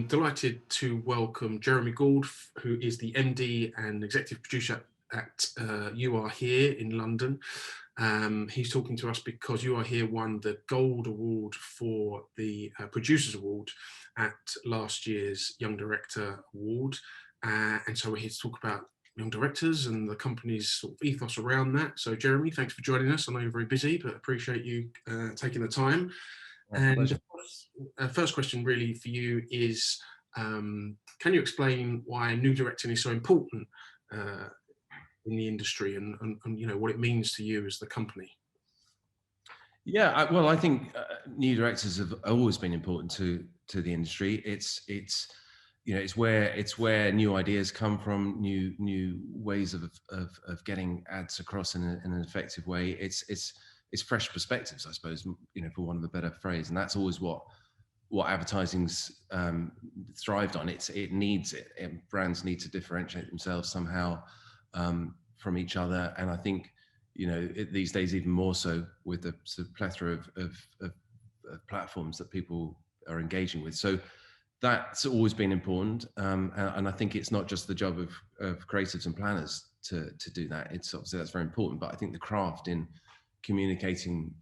delighted to welcome Jeremy Goold, who is the MD and executive producer at You Are Here in London. He's talking to us because You Are Here won the Gold Award for the Producers Award at last year's Young Director Award. And so we're here to talk about young directors and the company's sort of ethos around that. So Jeremy, thanks for joining us. I know you're very busy, but appreciate you taking the time. And first question really for you is, can you explain why new directing is so important in the industry and you know what it means to you as the company? Yeah, well, I think new directors have always been important to the industry. It's where new ideas come from, new ways of getting ads across in an effective way. It's fresh perspectives, I suppose, for want of a better phrase, and that's always what advertising's thrived on. It needs it. Brands need to differentiate themselves somehow from each other, and I think these days even more so with the sort of plethora of platforms that people are engaging with. So that's always been important, and I think it's not just the job of creatives and planners to do that. It's obviously that's very important, but I think the craft in communicating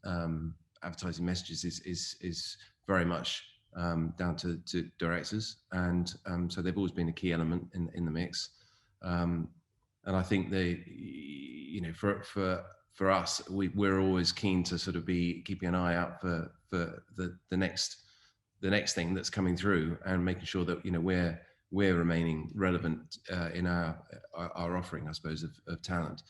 advertising messages is very much down to directors, and so they've always been a key element in the mix. And I think for us, we're always keen to sort of be keeping an eye out for the next thing that's coming through, and making sure that we're remaining relevant in our offering, I suppose, of talent,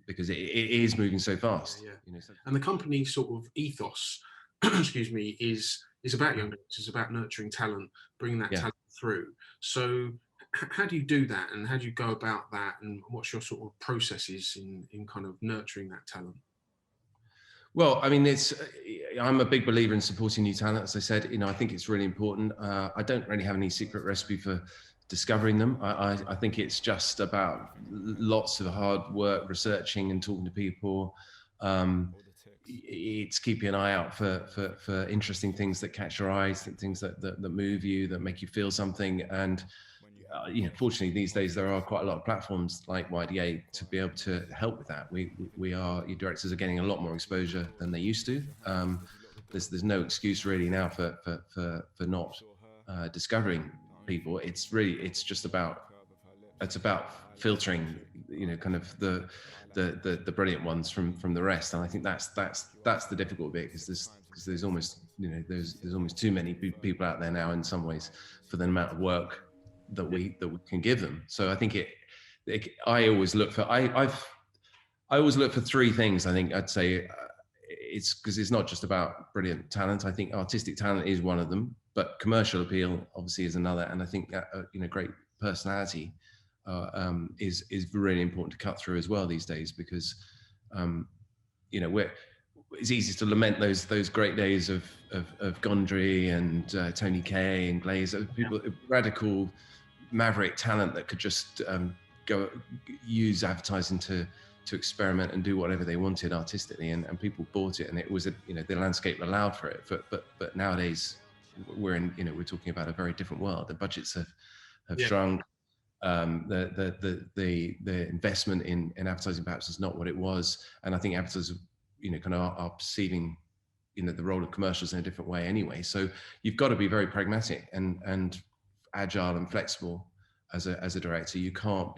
because it is moving so fast. Yeah. And the company sort of ethos, excuse me, is about young directors, it's about nurturing talent, bringing that talent through. So how do you do that, and how do you go about that, and what's your sort of processes in kind of nurturing that talent? Well, I mean, I'm a big believer in supporting new talent. As I said, I think it's really important. I don't really have any secret recipe for discovering them. I think it's just about lots of hard work, researching and talking to people. It's keeping an eye out for interesting things that catch your eyes, things that move you, that make you feel something. And fortunately these days there are quite a lot of platforms like YDA to be able to help with that. Your directors are getting a lot more exposure than they used to. There's no excuse really now for not discovering people. It's just about filtering, kind of the brilliant ones from the rest. And I think that's the difficult bit, because there's almost there's almost too many people out there now in some ways for the amount of work that we can give them. So I think I always look for I always look for three things. I think I'd say it's because it's not just about brilliant talent. I think artistic talent is one of them, but commercial appeal obviously is another. And I think that great personality is really important to cut through as well these days, because it's easy to lament those great days of Gondry and Tony Kaye and Glazer, people, radical maverick talent that could just go use advertising to experiment and do whatever they wanted artistically, and people bought it, and it was the landscape allowed for it. But nowadays we're talking about a very different world. The budgets have shrunk. The investment in advertising perhaps is not what it was, and I think advertisers kind of are perceiving the role of commercials in a different way anyway. So you've got to be very pragmatic and agile and flexible as a director. You can't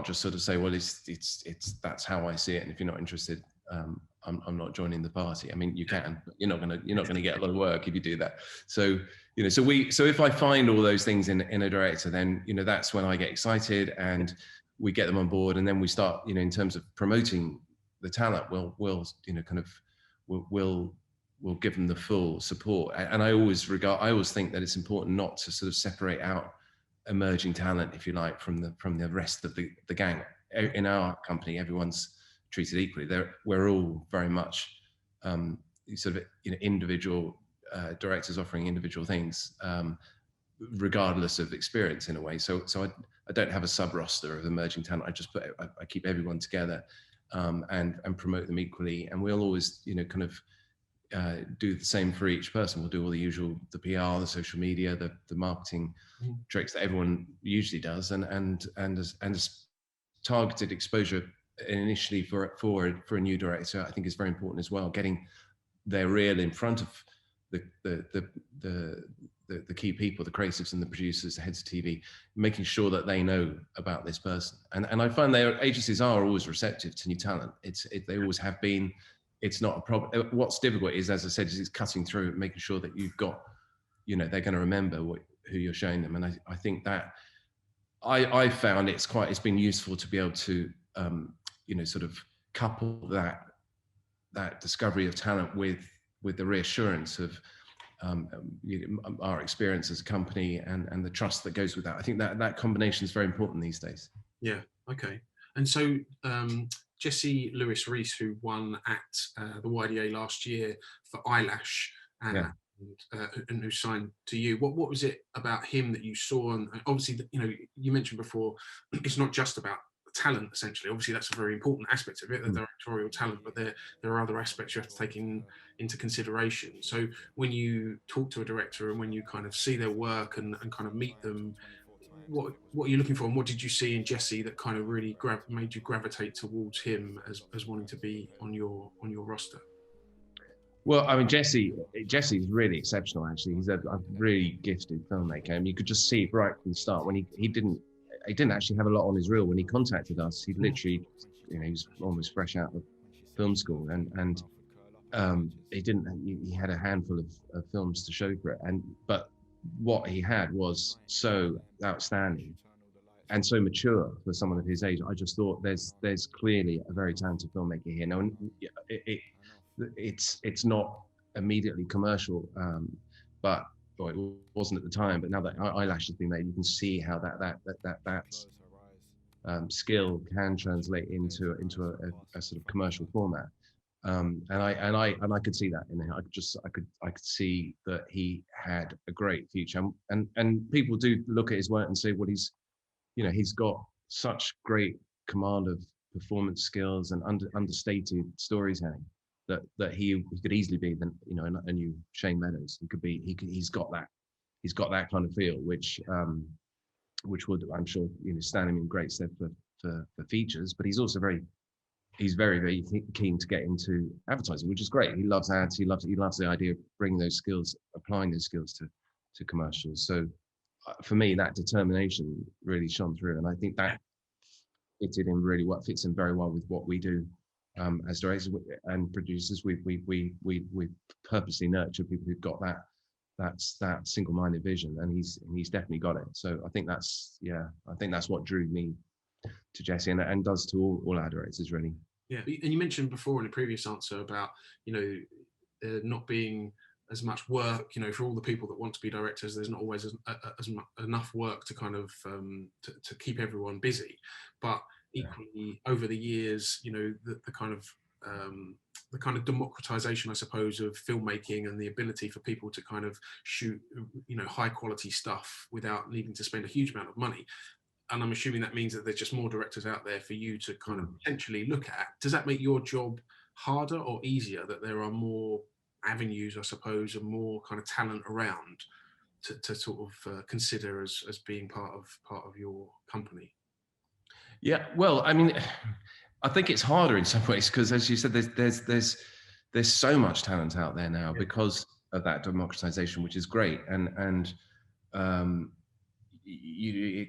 just sort of say, well, it's that's how I see it, and if you're not interested, I'm not joining the party. I mean, you can, but you're not gonna get a lot of work if you do that. So so if I find all those things in a director, then that's when I get excited and we get them on board, and then we start in terms of promoting the talent, we'll give them the full support. And I always think that it's important not to sort of separate out emerging talent, if you like, from the rest of the gang. In our company, everyone's treated equally. We're all very much sort of individual directors offering individual things, regardless of experience in a way. So I don't have a sub roster of emerging talent. I keep everyone together and promote them equally. And we'll always kind of do the same for each person. We'll do all the usual, the PR, the social media, the marketing tricks that everyone usually does, and as targeted exposure initially for a new director, I think is very important as well. Getting their reel in front of the key people, the creatives and the producers, the heads of TV, making sure that they know about this person. And I find their agencies are always receptive to new talent. They always have been. It's not a problem. What's difficult is, as I said, is it's cutting through, making sure that you've got, they're going to remember who you're showing them. And I think that I found it's been useful to be able to, sort of couple that discovery of talent with the reassurance of our experience as a company and the trust that goes with that. I think that combination is very important these days. Yeah. Okay. And so Jesse Lewis Reese, who won at the YDA last year for Eyelash, and who signed to you, what was it about him that you saw? And obviously, you mentioned before, it's not just about talent, essentially. Obviously, that's a very important aspect of it, the directorial talent, but there are other aspects you have to take into consideration. So when you talk to a director and when you kind of see their work and kind of meet them, what are you looking for, and what did you see in Jesse that kind of really made you gravitate towards him as wanting to be on your roster? Well, I mean, Jesse's really exceptional. Actually, he's a really gifted filmmaker, and you could just see right from the start when he didn't actually have a lot on his reel when he contacted us. He literally, he was almost fresh out of film school, and he had a handful of films to show for it, but what he had was so outstanding and so mature for someone of his age. I just thought there's clearly a very talented filmmaker here. Now, it's not immediately commercial, but it wasn't at the time. But now that Eyelash has been made, you can see how that skill can translate into a sort of commercial format. And I could see that in him. I could see that he had a great future. And people do look at his work and say, well, he's got such great command of performance skills and understated storytelling that he could easily be a new Shane Meadows. He's got that kind of feel, which would, I'm sure, stand him in great stead for features. But he's also very, very keen to get into advertising, which is great. He loves ads. He loves the idea of bringing those skills, applying those skills to commercials. So for me, that determination really shone through, and I think that fits in very well with what we do as directors and producers. We purposely nurture people who've got that single-minded vision, and he's definitely got it. So I think that's what drew me to Jesse, and does to all our directors, really. Yeah, and you mentioned before in a previous answer about not being as much work, for all the people that want to be directors, there's not always enough work to kind of to keep everyone busy. But equally, over the years, the kind of democratization, I suppose, of filmmaking and the ability for people to kind of shoot, high quality stuff without needing to spend a huge amount of money. And I'm assuming that means that there's just more directors out there for you to kind of potentially look at. Does that make your job harder or easier, that there are more avenues, I suppose, and more kind of talent around to sort of consider as being part of your company? Yeah, well, I mean, I think it's harder in some ways because, as you said, there's so much talent out there now because of that democratization, which is great, and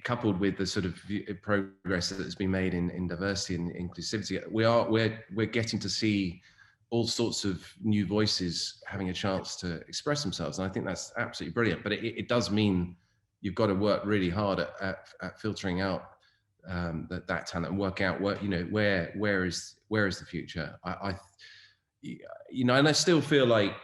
coupled with the sort of progress that has been made in diversity and inclusivity, we're getting to see all sorts of new voices having a chance to express themselves, and I think that's absolutely brilliant. But it does mean you've got to work really hard at filtering out that talent and work out where is the future. And I still feel like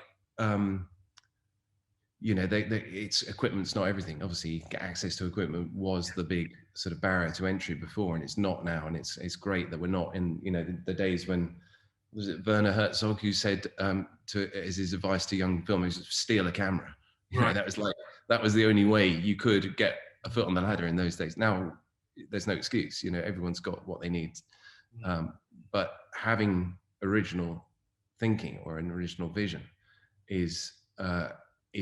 it's equipment's not everything. Obviously, access to equipment was the big sort of barrier to entry before, and it's not now. And it's great that we're not in the days when, was it Werner Herzog who said as his advice to young filmmakers, steal a camera. Right. That was the only way you could get a foot on the ladder in those days. Now there's no excuse. Everyone's got what they need. But having original thinking or an original vision is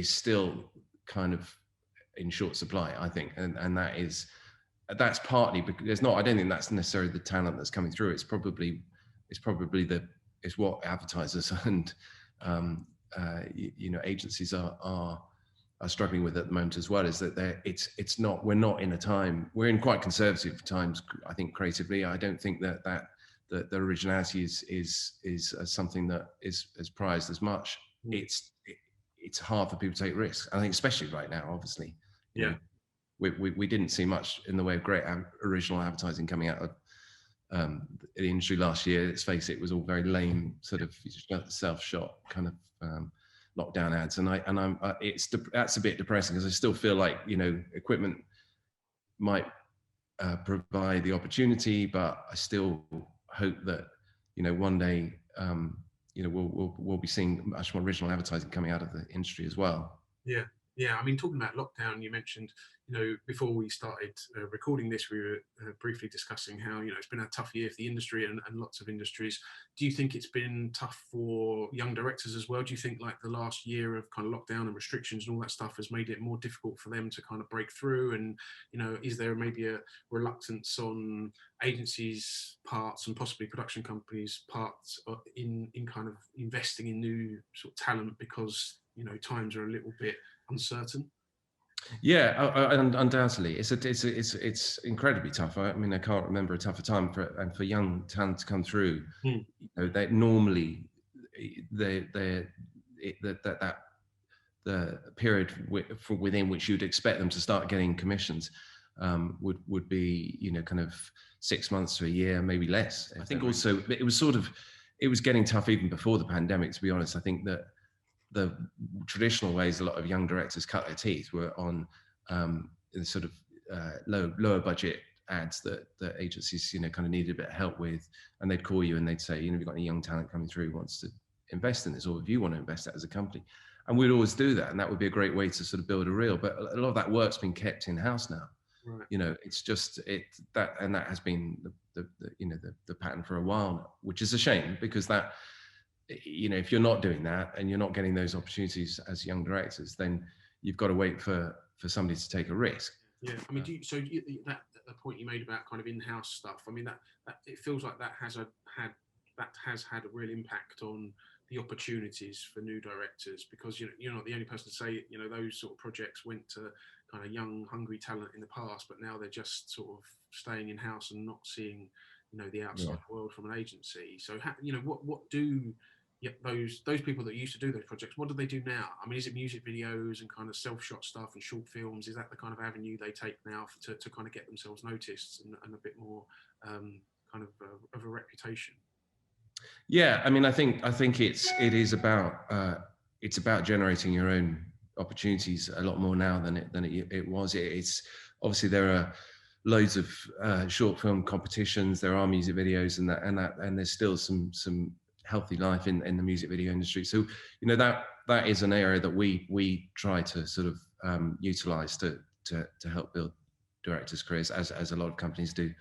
still kind of in short supply, I think, and that's partly because there's not. I don't think that's necessarily the talent that's coming through. It's probably what advertisers and agencies are struggling with at the moment as well. Is that we're not in a time. We're in quite conservative times, I think, creatively. I don't think that the originality is something that is prized as much. It's hard for people to take risks. I think, especially right now, obviously. Yeah. We didn't see much in the way of great original advertising coming out of the industry last year. Let's face it, it was all very lame, sort of self-shot kind of lockdown ads, that's a bit depressing, because I still feel like equipment might provide the opportunity, but I still hope that one day we'll be seeing much more original advertising coming out of the industry as well. Yeah, I mean, talking about lockdown, you mentioned, before we started recording this, we were briefly discussing how, it's been a tough year for the industry and lots of industries. Do you think it's been tough for young directors as well? Do you think like the last year of kind of lockdown and restrictions and all that stuff has made it more difficult for them to kind of break through? And, is there maybe a reluctance on agencies' parts and possibly production companies' parts in kind of investing in new sort of talent because, times are a little bit uncertain? Yeah, undoubtedly, it's incredibly tough. I mean, I can't remember a tougher time for young talent to come through. They normally the period within which you'd expect them to start getting commissions would be kind of 6 months to a year, maybe less. I think also it was getting tough even before the pandemic, to be honest. I think that the traditional ways a lot of young directors cut their teeth were on sort of lower budget ads that agencies kind of needed a bit of help with, and they'd call you and they'd say, we've got any young talent coming through who wants to invest in this, or if you want to invest that as a company. And we'd always do that, and that would be a great way to sort of build a reel. But a lot of that work's been kept in house now. Right. It's just that has been the pattern for a while now, which is a shame, because that, if you're not doing that and you're not getting those opportunities as young directors, then you've got to wait for somebody to take a risk. Yeah, I mean, that the point you made about kind of in-house stuff, I mean, that it feels like that has had a real impact on the opportunities for new directors, because you're not the only person to say those sort of projects went to kind of young, hungry talent in the past, but now they're just sort of staying in-house and not seeing the outside world from an agency. So what do those people that used to do those projects, what do they do now? I mean, is it music videos and kind of self-shot stuff and short films? Is that the kind of avenue they take now to kind of get themselves noticed and a bit more kind of a reputation? Yeah, I mean, I think it is about generating your own opportunities a lot more now than it was. It's obviously there are loads of short film competitions, there are music videos, and there's still some healthy life in the music video industry. So that is an area that we try to sort of utilize to help build directors' careers, as a lot of companies do.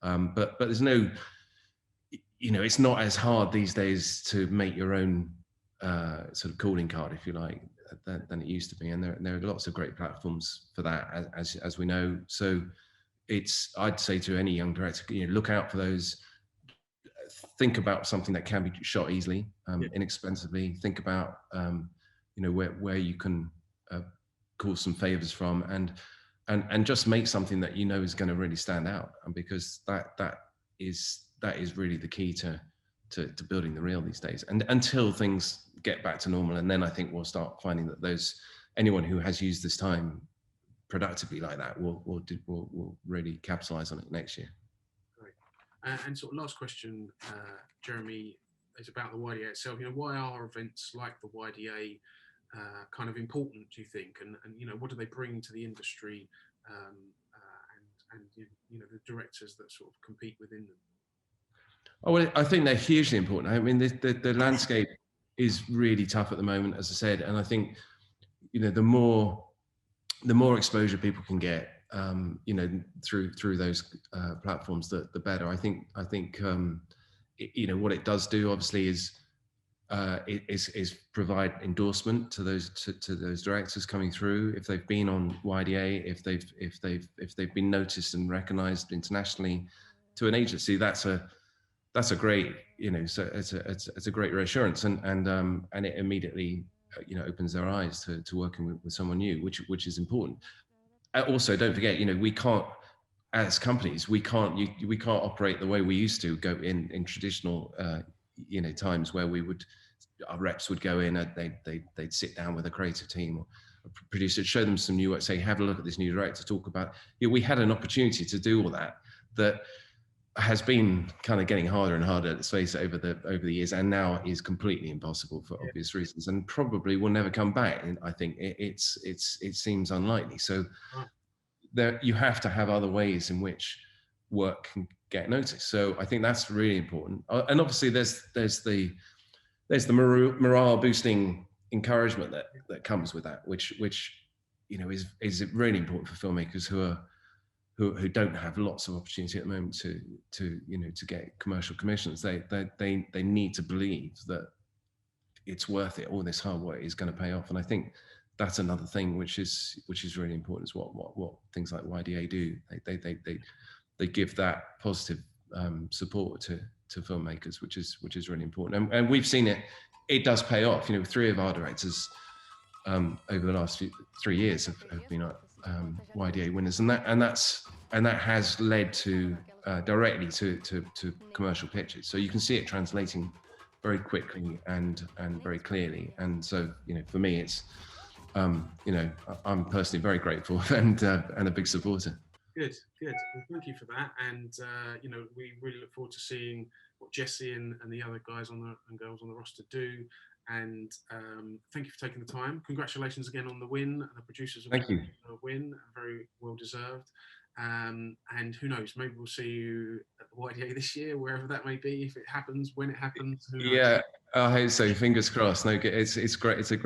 But there's no, it's not as hard these days to make your own sort of calling card, if you like, than it used to be. And there are lots of great platforms for that, as we know. So I'd say to any young director, look out for those. Think about something that can be shot easily, inexpensively. Think about where you can call some favors from, and just make something that is going to really stand out. And because that is really the key to building the reel these days, and until things get back to normal. And then I think we'll start finding that anyone who has used this time productively like that will really capitalize on it next year. And sort of last question, Jeremy, is about the YDA itself. Why are events like the YDA kind of important, do you think? And what do they bring to the industry and the directors that sort of compete within them? Oh, well, I think they're hugely important. I mean, the landscape is really tough at the moment, as I said, and I think the more exposure people can get, through those platforms, the better. I think what it does do, obviously, is is provide endorsement to those to those directors coming through. If they've been on YDA, if they've been noticed and recognised internationally to an agency, that's a great, so it's a great reassurance, and it immediately opens their eyes to working with someone new, which is important. Also, don't forget, we can't, as companies, we can't operate the way we used to go in traditional times where our reps would go in, they'd sit down with a creative team or a producer, show them some new work, say, have a look at this new director, talk about. We had an opportunity to do all that has been kind of getting harder and harder, let's face it, over the years, and now is completely impossible for obvious reasons, and probably will never come back. And I think it seems unlikely. So there, you have to have other ways in which work can get noticed. So I think that's really important. And obviously there's the morale boosting encouragement that comes with that, which is really important for filmmakers who don't have lots of opportunity at the moment to get commercial commissions. They need to believe that it's worth it. All this hard work is going to pay off. And I think that's another thing which is really important, is what things like YDA do. They give that positive support to filmmakers, which is really important. And we've seen it does pay off. 3 of our directors over the last 3 years have been YDA winners, and that has led to directly to commercial pitches. So you can see it translating very quickly and very clearly. And so for me, it's I'm personally very grateful and a big supporter. Good. Well, thank you for that. And we really look forward to seeing what Jesse and the other guys and girls on the roster do. And thank you for taking the time. Congratulations again on the win. The producers Thank you. Win, very well deserved. And who knows, maybe we'll see you at the YDA this year, wherever that may be, if it happens, when it happens. Who knows? Yeah, I hope so. Fingers crossed. No, it's great. It's a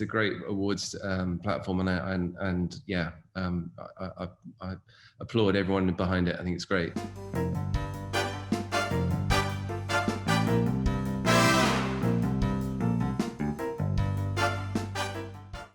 great awards platform, and yeah, I applaud everyone behind it. I think it's great.